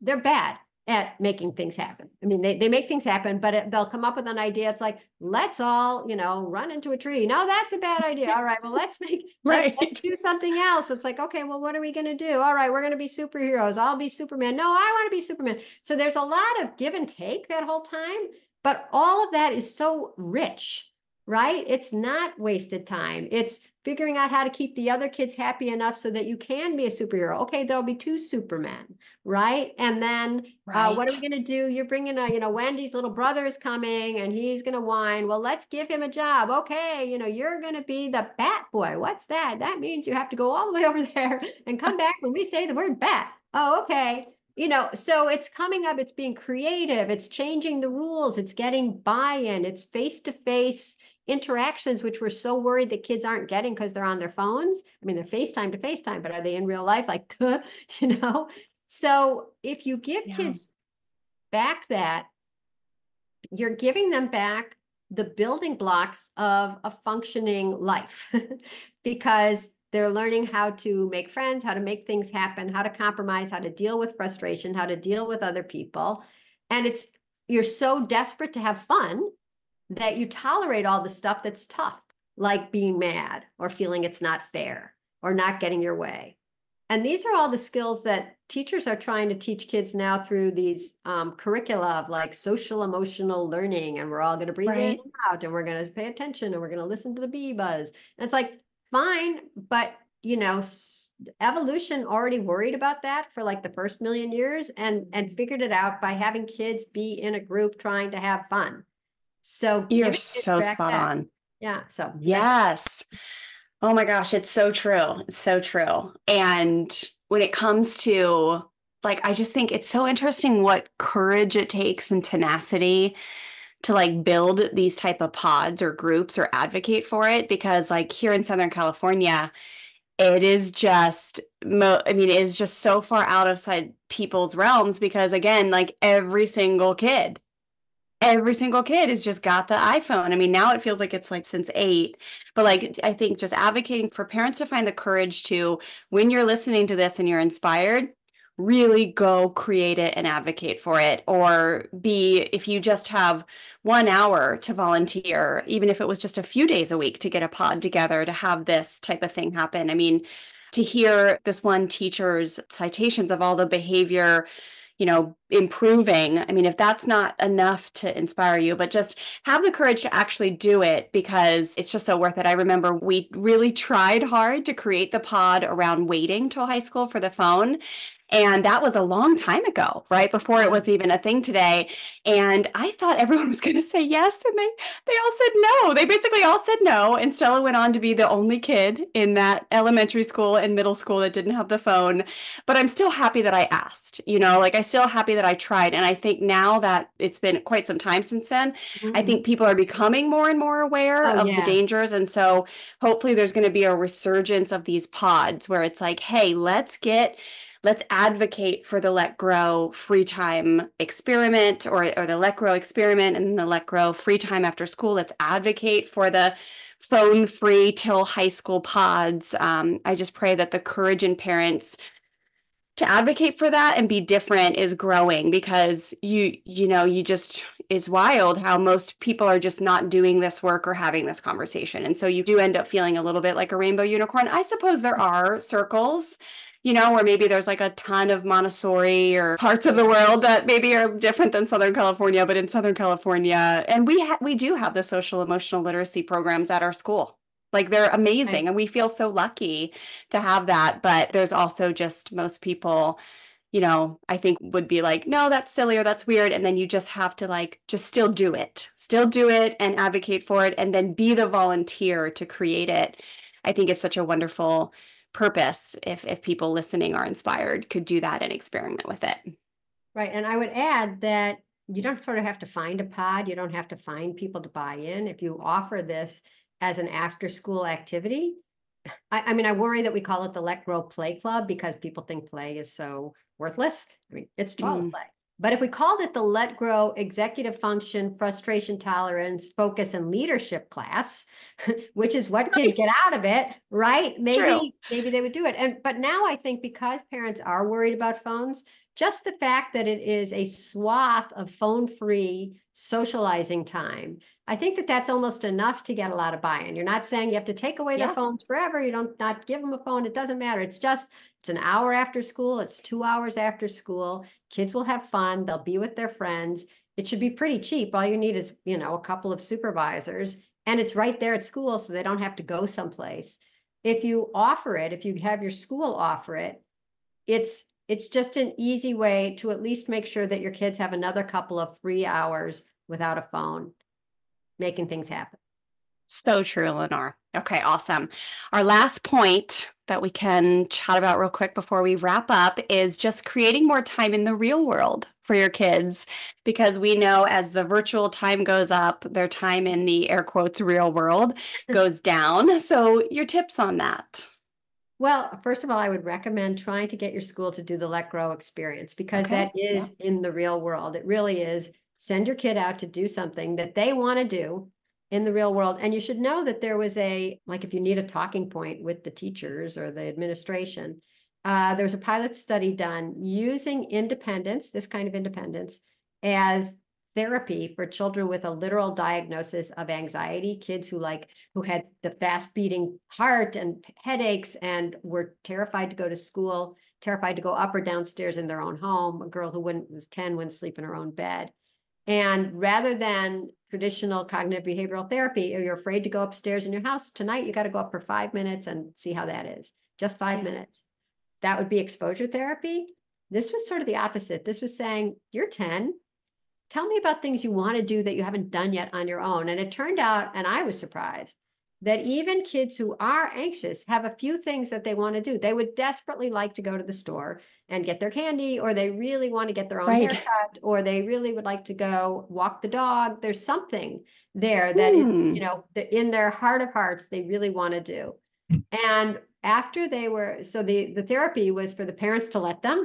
bad at making things happen. I mean, they make things happen, but they'll come up with an idea. It's like, let's all, run into a tree. No, that's a bad idea. All right, well, let's do something else. It's like, okay, well, what are we going to do? All right, we're going to be superheroes. I'll be Superman. No, I want to be Superman. So there's a lot of give and take that whole time, but all of that is so rich, right? It's not wasted time. It's figuring out how to keep the other kids happy enough so that you can be a superhero. Okay, there'll be 2 Supermen, right? And then what are we going to do? You're bringing Wendy's little brother is coming and he's going to whine. Well, let's give him a job. Okay, you're going to be the bat boy. What's that? That means you have to go all the way over there and come back when we say the word bat. Oh, okay. So it's coming up, it's being creative, it's changing the rules, it's getting buy-in, it's face-to-face interactions, which we're so worried that kids aren't getting because they're on their phones. I mean, they're FaceTime to FaceTime, but are they in real life? Like, So if you give kids back that, you're giving them back the building blocks of a functioning life because they're learning how to make friends, how to make things happen, how to compromise, how to deal with frustration, how to deal with other people. And you're so desperate to have fun that you tolerate all the stuff that's tough, like being mad or feeling it's not fair or not getting your way. And these are all the skills that teachers are trying to teach kids now through these curricula of like social emotional learning. And we're all going to breathe in and out, and we're going to pay attention, and we're going to listen to the bee buzz. And it's like, fine, but evolution already worried about that for like the first million years and figured it out by having kids be in a group trying to have fun. So you're so spot on. Yeah. So yes. Oh my gosh, it's so true. It's so true. And when it comes to like, I just think it's so interesting what courage it takes and tenacity to like build these type of pods or groups or advocate for it. Because like here in Southern California, it is just, it is just so far outside people's realms because, again, like every single kid has just got the iPhone. I mean, now it feels like it's like since 8, but like I think just advocating for parents to find the courage to, when you're listening to this and you're inspired, really go create it and advocate for it. Or if you just have 1 hour to volunteer, even if it was just a few days a week to get a pod together to have this type of thing happen. I mean, to hear this one teacher's citations of all the behavior improving. I mean, if that's not enough to inspire you, but just have the courage to actually do it because it's just so worth it. I remember we really tried hard to create the pod around waiting till high school for the phone. And that was a long time ago, right? Before it was even a thing today. And I thought everyone was going to say yes. And they all said no. They basically all said no. And Stella went on to be the only kid in that elementary school and middle school that didn't have the phone. But I'm still happy that I asked, like I'm still happy that I tried. And I think now that it's been quite some time since then, I think people are becoming more and more aware Oh, of the yeah. dangers. And so hopefully there's going to be a resurgence of these pods where it's like, hey, let's advocate for the Let Grow free time experiment or the Let Grow experiment and the Let Grow free time after school. Let's advocate for the phone free till high school pods. I just pray that the courage in parents to advocate for that and be different is growing because you just, it's wild how most people are just not doing this work or having this conversation. And so you do end up feeling a little bit like a rainbow unicorn. I suppose there are circles, where maybe there's like a ton of Montessori or parts of the world that maybe are different than Southern California, but in Southern California, and we do have the social emotional literacy programs at our school. Like they're amazing and we feel so lucky to have that. But there's also just most people, I think would be like, no, that's silly or that's weird. And then you just have to like, just still do it and advocate for it and then be the volunteer to create it. I think is such a wonderful purpose if people listening are inspired could do that and experiment with it. Right. And I would add that you don't sort of have to find a pod. You don't have to find people to buy in. If you offer this as an after school activity, I mean, I worry that we call it the Let Grow Play Club because people think play is so worthless. I mean, it's 12 play. But if we called it the Let Grow Executive Function, Frustration Tolerance, Focus, and Leadership class, which is what kids get out of it, right? Maybe they would do it. But now I think because parents are worried about phones, just the fact that it is a swath of phone-free socializing time, I think that that's almost enough to get a lot of buy-in. You're not saying you have to take away their phones forever. You don't not give them a phone. It doesn't matter. It's an hour after school. It's 2 hours after school. Kids will have fun. They'll be with their friends. It should be pretty cheap. All you need is, a couple of supervisors, and it's right there at school, so they don't have to go someplace. If you offer it, if you have your school offer it, it's just an easy way to at least make sure that your kids have another couple of free hours without a phone, making things happen. So true, Lenore. Okay, awesome. Our last point that we can chat about real quick before we wrap up is just creating more time in the real world for your kids, because we know as the virtual time goes up, their time in the air quotes real world goes down. So your tips on that? Well, first of all, I would recommend trying to get your school to do the Let Grow experience because that is in the real world. It really is. Send your kid out to do something that they want to do in the real world. And you should know that there was if you need a talking point with the teachers or the administration, there's a pilot study done using independence, this kind of independence, as therapy for children with a literal diagnosis of anxiety, kids who had the fast beating heart and headaches and were terrified to go to school, terrified to go up or downstairs in their own home. A girl who was 10 wouldn't sleep in her own bed. And rather than traditional cognitive behavioral therapy, you're afraid to go upstairs in your house tonight, you got to go up for 5 minutes and see how that is. Just 5 minutes. That would be exposure therapy. This was sort of the opposite. This was saying, you're 10. Tell me about things you want to do that you haven't done yet on your own. And it turned out, and I was surprised, that even kids who are anxious have a few things that they want to do. They would desperately like to go to the store and get their candy, or they really want to get their own haircut, or they really would like to go walk the dog. There's something there that is, in their heart of hearts, they really want to do. And after the therapy was for the parents to let them.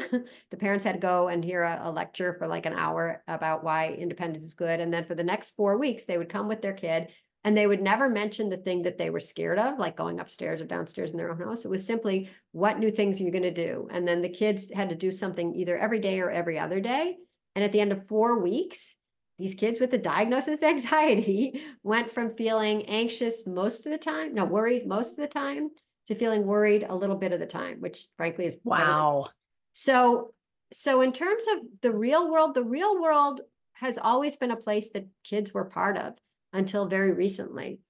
The parents had to go and hear a lecture for like an hour about why independence is good. And then for the next 4 weeks, they would come with their kid and they would never mention the thing that they were scared of, like going upstairs or downstairs in their own house. It was simply, what new things are you going to do? And then the kids had to do something either every day or every other day. And at the end of 4 weeks, these kids with the diagnosis of anxiety went from feeling anxious most of the time, no, worried most of the time, to feeling worried a little bit of the time, which frankly is wow. So in terms of the real world has always been a place that kids were part of until very recently.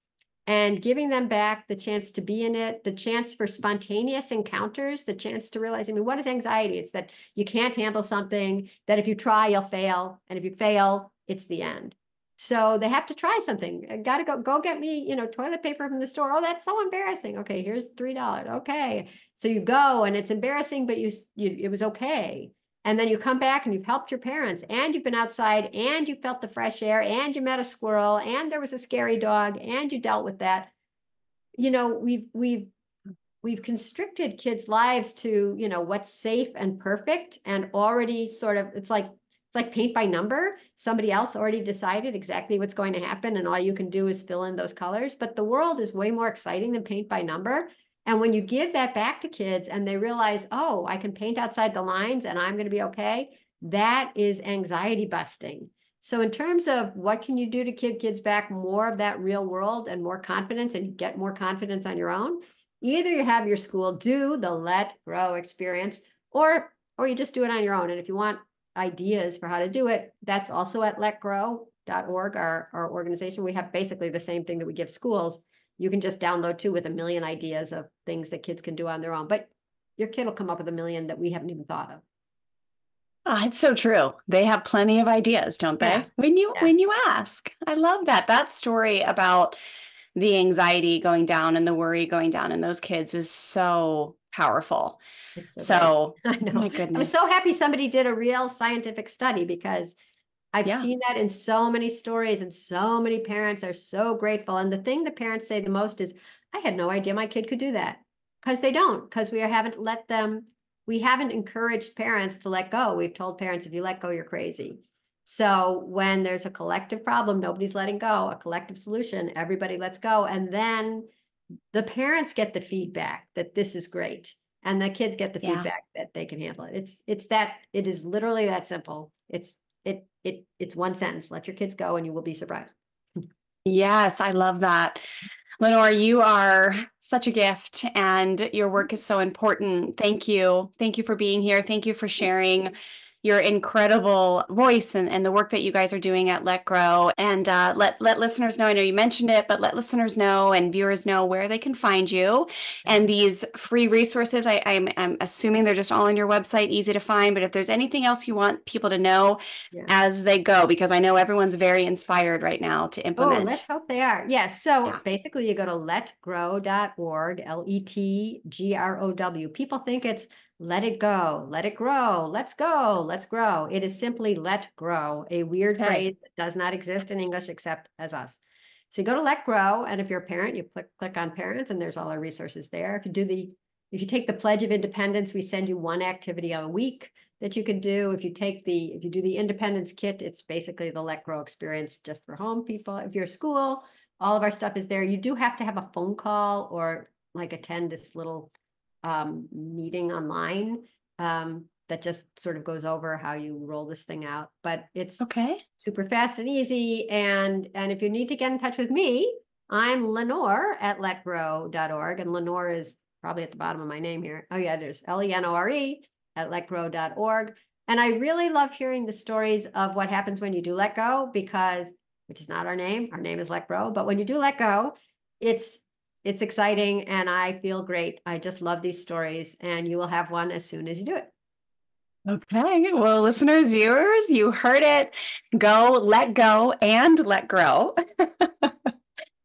And giving them back the chance to be in it, the chance for spontaneous encounters, the chance to realize, I mean, what is anxiety? It's that you can't handle something, that if you try, you'll fail. And if you fail, it's the end. So they have to try something. I gotta go get me, toilet paper from the store. Oh, that's so embarrassing. Okay, here's $3. Okay. So you go and it's embarrassing, but it was okay. And then you come back and you've helped your parents and you've been outside and you felt the fresh air and you met a squirrel and there was a scary dog and you dealt with that. We've constricted kids' lives to, what's safe and perfect and already sort of, it's like paint by number. Somebody else already decided exactly what's going to happen and all you can do is fill in those colors. But the world is way more exciting than paint by number. And when you give that back to kids and they realize, oh, I can paint outside the lines and I'm going to be okay, that is anxiety busting. So in terms of what can you do to give kids back more of that real world and more confidence and get more confidence on your own, either you have your school do the Let Grow experience or you just do it on your own. And if you want ideas for how to do it, that's also at letgrow.org, our organization. We have basically the same thing that we give schools. You can just download too with a million ideas of things that kids can do on their own, but your kid will come up with a million that we haven't even thought of. Oh, it's so true. They have plenty of ideas, don't they? Yeah. When you ask. I love that story about the anxiety going down and the worry going down in those kids is so powerful. It's so I know. My goodness. I was so happy somebody did a real scientific study because I've seen that in so many stories and so many parents are so grateful. And the thing the parents say the most is, I had no idea my kid could do that. Because they don't, because we haven't encouraged parents to let go. We've told parents, if you let go, you're crazy. So when there's a collective problem, nobody's letting go, a collective solution, everybody lets go. And then the parents get the feedback that this is great. And the kids get the feedback that they can handle it. It is literally that simple. It's one sentence, let your kids go and you will be surprised. Yes, I love that. Lenore, you are such a gift and your work is so important. Thank you. Thank you for being here. Thank you for sharing your incredible voice and the work that you guys are doing at Let Grow. And let listeners know, I know you mentioned it, but let listeners know and viewers know where they can find you. And these free resources, I'm assuming they're just all on your website, easy to find. But if there's anything else you want people to know as they go, because I know everyone's very inspired right now to implement. Oh, let's hope they are. Yes. So basically you go to letgrow.org, LETGROW. People think it's let it go, let it grow, let's go, let's grow. It is simply let grow, a weird phrase that does not exist in English except as us. So you go to Let Grow, and if you're a parent, you click on parents, and there's all our resources there. If you take the Pledge of Independence, we send you one activity a week that you could do. If you do the Independence Kit, it's basically the Let Grow experience just for home people. If you're a school, all of our stuff is there. You do have to have a phone call or like attend this little meeting online that just sort of goes over how you roll this thing out, but it's super fast and easy. And if you need to get in touch with me, I'm Lenore at letgrow.org, and Lenore is probably at the bottom of my name here. Oh yeah, there's Lenore at letgrow.org. And I really love hearing the stories of what happens when you do let go, which is not our name is Let Grow, but when you do let go, it's exciting and I feel great. I just love these stories, and you will have one as soon as you do it. Okay. Well, listeners, viewers, you heard it. Go, let go, and let grow.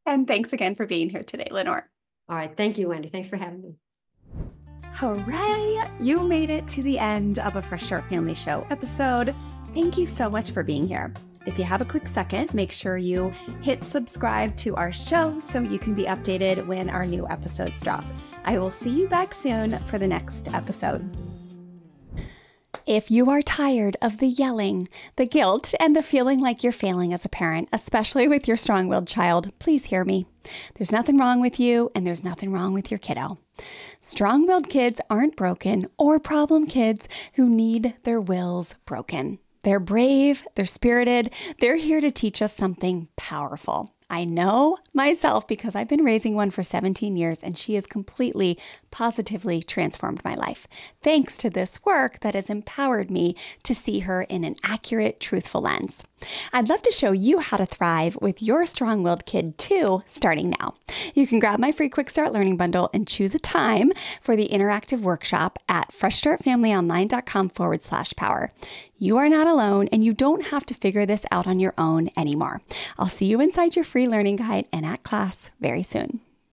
And thanks again for being here today, Lenore. All right. Thank you, Wendy. Thanks for having me. Hooray! You made it to the end of a Fresh Start Family Show episode. Thank you so much for being here. if you have a quick second, make sure you hit subscribe to our show so you can be updated when our new episodes drop. I will see you back soon for the next episode. If you are tired of the yelling, the guilt, and the feeling like you're failing as a parent, especially with your strong-willed child, please hear me. There's nothing wrong with you, and there's nothing wrong with your kiddo. Strong-willed kids aren't broken or problem kids who need their wills broken. They're brave, they're spirited, they're here to teach us something powerful. I know myself because I've been raising one for 17 years and she has completely, positively transformed my life. Thanks to this work that has empowered me to see her in an accurate, truthful lens. I'd love to show you how to thrive with your strong-willed kid too, starting now. You can grab my free Quick Start Learning Bundle and choose a time for the interactive workshop at freshstartfamilyonline.com/power. You are not alone and you don't have to figure this out on your own anymore. I'll see you inside your free learning guide and at class very soon.